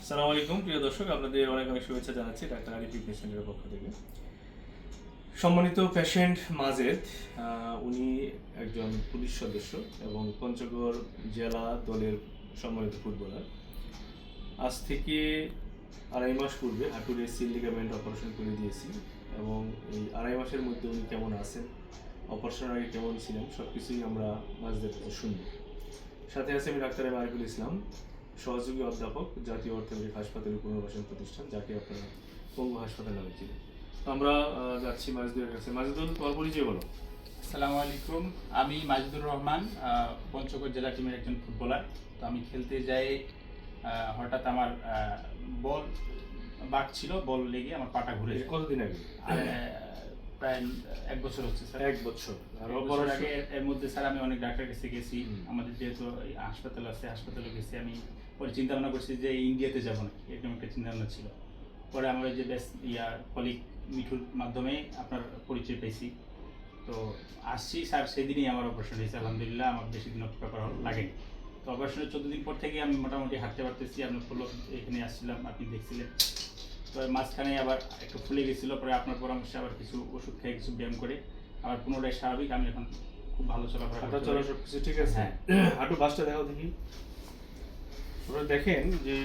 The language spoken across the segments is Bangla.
আসসালামু আলাইকুম প্রিয় দর্শক, আপনাদের অনেক অনেক শুভেচ্ছা জানাচ্ছি ডাক্তার আরিফ পেশেন্টের পক্ষ থেকে। সম্মানিত পেশেন্ট মাজেদ, উনি একজন পুলিশ সদস্য এবং পঞ্চগড় জেলা দলের সম্মানিত ফুটবলার। আজ থেকে 2.5 মাস পূর্বে হাঁটুর এসিএল লিগামেন্ট অপারেশন করে দিয়েছি এবং এই 2.5 মাসের মধ্যে উনি কেমন আছেন, অপারেশনের আগে কেমন ছিলেন, সব কিছুই আমরা মাজদের কাছে শুনব। সাথে আছে আমি ডাক্তার আরিফুল ইসলাম, সহযোগী অধ্যাপক, জাতীয় অর্থনৈতিক হাসপাতাল পুনর্বাসন প্রতিষ্ঠান, যাকে আপনারা পঙ্গু হাসপাতাল নামে চিনেন। আমরা যাচ্ছি মাজেদের কাছে। মাজেদুল, তোমার পরিচয় বলো। আসসালামু আলাইকুম, আমি মাজিদুর রহমান, পঞ্চগড় জেলা টিমের একজন ফুটবলার। তো আমি খেলতে যাই, হঠাৎ আমার বল বাড়ছিল, বল লেগে আমার পাটা ঘুরে যায়। কতদিন আগে? প্রায় 1 বছর হচ্ছে স্যার। 1 বছর। আর 1 বছর আগে এর মধ্যে স্যার আমি অনেক ডাক্তার কাছে গেছি। আমাদের যেহেতু হাসপাতাল আছে, হাসপাতালে গেছি। আমি পরে চিন্তা ভাবনা করছি যে ইন্ডিয়াতে যাবো না, এরকম একটা চিন্তা ভাবনা ছিল। পরে আমার যে কলিগ মিঠুর মাধ্যমে আপনার পরিচয় পেয়েছি। তো আসছি স্যার, সেদিনই আমার অপারেশন হয়েছে। আলহামদুলিল্লাহ, আমার বেশি দিন অপেক্ষা করা লাগেনি। তো অপারেশনের 14 দিন পর থেকে আমি মোটামুটি হাঁটতে পারতেছি। আপনার এখানে আসছিলাম, আপনি দেখছিলেন। তো মাঝখানে আবার একটু ফুলে গেছিলো, পরে আপনার পরামর্শে আবার কিছু ওষুধ খেয়ে কিছু ব্যায়াম করে আবার পুনরায় স্বাভাবিক। আমি এখন খুব ভালো চলাফেরা, হাঁটা চলা সব কিছু ঠিক আছে। হ্যাঁ। হাঁটু ভাঁজটা দেখাও দেখি। আপনারা দেখেন যে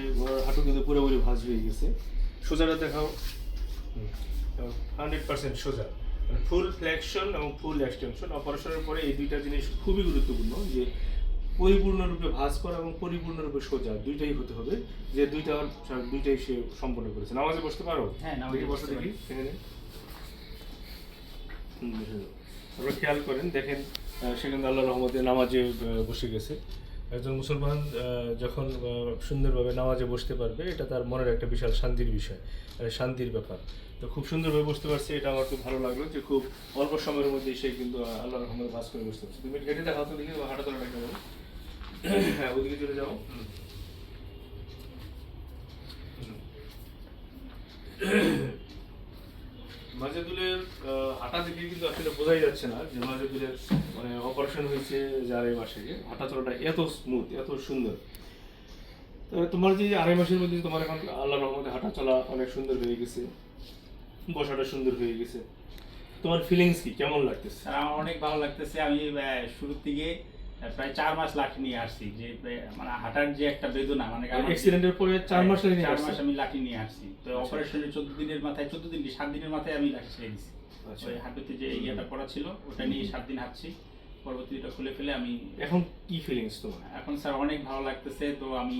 হাঁটু কিন্তু পুরোপুরি ভাঁজ হয়ে গেছে। সোজাটা দেখাও। 100% সোজা, ফুল ফ্লেকশন এবং ফুল এক্সটেনশন। অপারেশনের পরে এই দুইটা জিনিস খুবই গুরুত্বপূর্ণ, যে পরিপূর্ণরূপে ভাঁজ করা এবং পরিপূর্ণরূপে সোজা দুইটাই হতে হবে। যে দুইটাই সে সম্পন্ন করেছে। নামাজে বসতে পারো? হ্যাঁ, দেখি বসে দেখি। আপনারা খেয়াল করেন, দেখেন সেখানে আল্লাহর রহমতে নামাজে বসে গেছে। একজন মুসলমান যখন সুন্দরভাবে নামাজে বসতে পারবে, এটা তার মনের একটা বিশাল শান্তির বিষয়, শান্তির ব্যাপার। তো খুব সুন্দরভাবে বসতে পারছে, এটা আমার খুব ভালো লাগলো যে খুব অল্প সময়ের মধ্যে সে কিন্তু আল্লাহর রহমতে ভাঁজ করে বসতে পারছে। তুমি ঘেটে দেখাও তো দেখি, হাঁটা চলাটা কেমন। হ্যাঁ, ওদিকে চলে যাও। মাজেদুলের হাঁটা দেখে কিন্তু আসলে বোঝাই যাচ্ছে না যে মাজেদুলের মানে অপারেশন হয়েছে 2.5 মাসে, হাঁটা চলাটা এত স্মুথ, এত সুন্দর। তোমার যে 2.5 মাসের মধ্যে তোমার এখন আল্লাহর রহমতে হাঁটা চলা অনেক সুন্দর হয়ে গেছে, বসাটা সুন্দর হয়ে গেছে, তোমার ফিলিংস কি, কেমন লাগতেছে? আমার অনেক ভালো লাগতেছে। আমি শুরুর দিকে প্রায় 4 মাস লাঠি নিয়ে আসছি, যে মানে হাঁটার যে একটা বেদনা, মানে অ্যাক্সিডেন্টের পরে 4 মাস লাগে। 4 মাস আমি লাঠি নিয়ে আসছি। তো অপারেশনের 14 দিনের মাথায়, 14 দিন কি 7 দিনের মাথায় আমি লাঠি ছেড়ে দিছি। ওই হাঁটুতে যে ইয়েটা পড়া ছিল ওটা নিয়ে 7 দিন হাঁটছি। পরবর্তীটা খুলে ফেলে আমি এখন কি ফিলিংস তোমার? এখন স্যার অনেক ভালো লাগতেছে। তো আমি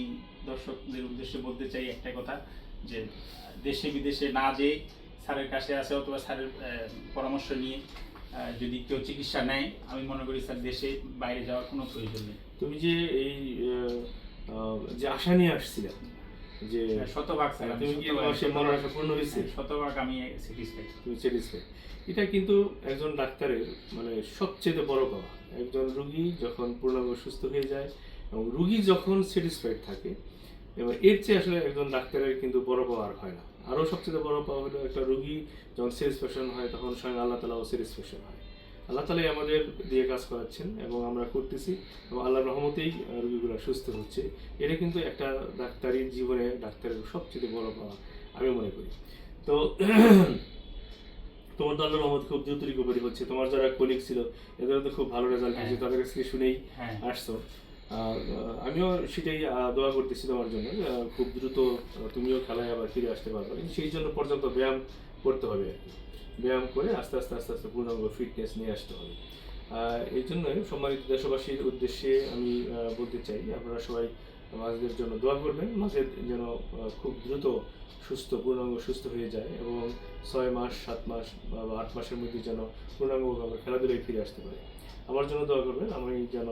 দর্শকদের উদ্দেশ্যে বলতে চাই একটা কথা, যে দেশে বিদেশে না যেয়ে স্যারের কাছে আসে অথবা স্যারের পরামর্শ নিয়ে যদি কেউ চিকিৎসা নেয়, আমি মনে করি স্যার দেশে বাইরে যাওয়ার কোনো প্রয়োজন নেই। তুমি যে এই যে আশা নিয়ে আসছিলে, যে শতভাগ স্যার, তুমি কি সেই মনের আশা পূর্ণ হয়েছে? শতভাগ আমি স্যাটিসফাইড। তুমি স্যাটিসফাইড। এটা কিন্তু একজন ডাক্তারের মানে সবচেয়ে বড় পাওয়া। একজন রুগী যখন পূর্ণাঙ্গ সুস্থ হয়ে যায় এবং রুগী যখন স্যাটিসফাইড থাকে, এবং এর চেয়ে আসলে একজন ডাক্তারের কিন্তু বড় পাওয়া আর হয় না। আরও সবচেয়ে বড় পাওয়া হলো একটা রুগী যখন স্যাটিসফ্যাকশন হয়, তখন স্বয়ং আল্লাহ তাআলাও স্যাটিসফ্যাকশন হয়। আল্লাহ তাআলাই আমাদের দিয়ে কাজ করাচ্ছেন এবং আমরা করতেছি, এবং আল্লাহর রহমতেই রুগীগুলো সুস্থ হচ্ছে। এটা কিন্তু একটা ডাক্তারি জীবনে ডাক্তারের সবচেয়ে বড় পাওয়া আমি মনে করি। তো তোমার তো আল্লাহর রহমতে খুব দ্রুত রিকভারি হচ্ছে। তোমার যারা কলিগ ছিল এদের তো খুব ভালো রেজাল্ট হয়েছে, তাদের কাছে শুনেই আসছো। আর আমিও সেটাই দোয়া করতেছি তোমার জন্য, খুব দ্রুত তুমিও খেলায় আবার ফিরে আসতে পারবে। সেই জন্য পর্যাপ্ত ব্যায়াম করতে হবে আর কি। ব্যায়াম করে আস্তে আস্তে আস্তে আস্তে পূর্ণাঙ্গ ফিটনেস নিয়ে আসতে হবে। এই জন্যই সম্মানিত দেশবাসীর উদ্দেশ্যে আমি বলতে চাই, আপনারা সবাই মাজেদের জন্য দোয়া করবেন। মাজেদ যেন খুব দ্রুত পূর্ণাঙ্গ সুস্থ হয়ে যায় এবং 6 মাস 7 মাস বা 8 মাসের মধ্যে যেন পূর্ণাঙ্গ আবার খেলাধুলায় ফিরে আসতে পারে। আমার জন্য দোয়া করবেন, আমি যেন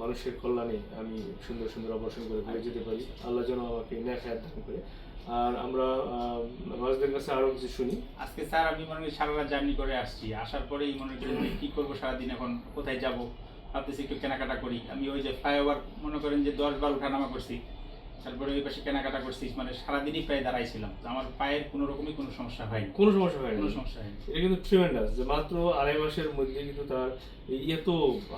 মানুষের কল্যাণে আমি সুন্দর সুন্দর অপারেশন করে ঘুরে যেতে পারি। আল্লাহ যেন আমাকে ন্যাক হায়াত দান করে। আর আমরা মাজেদের কাছে আরও কিছু শুনি। আজকে স্যার আমি মনে করি সারা রাত জার্নি করে আসছি। আসার পরেই মনে করি কি করবো সারাদিন, এখন কোথায় যাব ভাবতেছি, একটু কেনাকাটা করি। আমি ওই যে ফ্লাইওভার মনে করেন যে 10 বার উঠানামা করছি। তারপরে ওই পাশে কেনাকাটা করছি, মানে সারাদিনই প্রায় দাঁড়াইছিলাম, তো আমার পায়ের কোনো রকমই কোনো সমস্যা হয়নি, কোনো সমস্যা হয় না। কোনো সমস্যা হয়নি। এটা কিন্তু ট্রিমেন্ডাস যে মাত্র 2.5 মাসের মধ্যে কিন্তু তার এত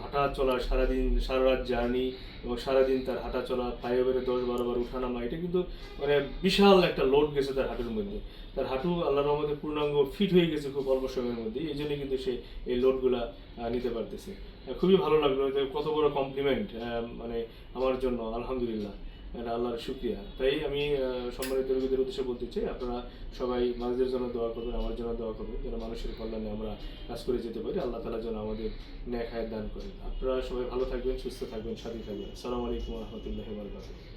হাঁটা চলা, সারাদিন সারা রাত জার্নি এবং সারাদিন তার হাঁটা চলা, ফ্লাইওভারে 10-12 বার উঠানামা, এটা কিন্তু মানে বিশাল একটা লোড গেছে তার হাঁটুর মধ্যে। তার হাঁটু আল্লাহর রহমতে পূর্ণাঙ্গ ফিট হয়ে গেছে খুব অল্প সময়ের মধ্যে, এই জন্য কিন্তু সে এই লোডগুলা নিতে পারতেছে। খুবই ভালো লাগলো যে কত বড় কমপ্লিমেন্ট মানে আমার জন্য, আলহামদুলিল্লাহ, এটা আল্লাহর শুকরিয়া। তাই আমি সম্মানিত রোগীদের উদ্দেশ্যে বলতে চাই, আপনারা সবাই মানুষদের জন্য দোয়া করবেন, আমার জন্য দোয়া করবেন, যেন মানুষের কল্যাণে আমরা কাজ করে যেতে পারি। আল্লাহ তাআলা যেন আমাদের নেক হায়াত দান করেন। আপনারা সবাই ভালো থাকবেন, সুস্থ থাকবেন, সাথে থাকবেন। আসসালামু আলাইকুম ওয়া রাহমাতুল্লাহি ওয়া বারাকাতুহু।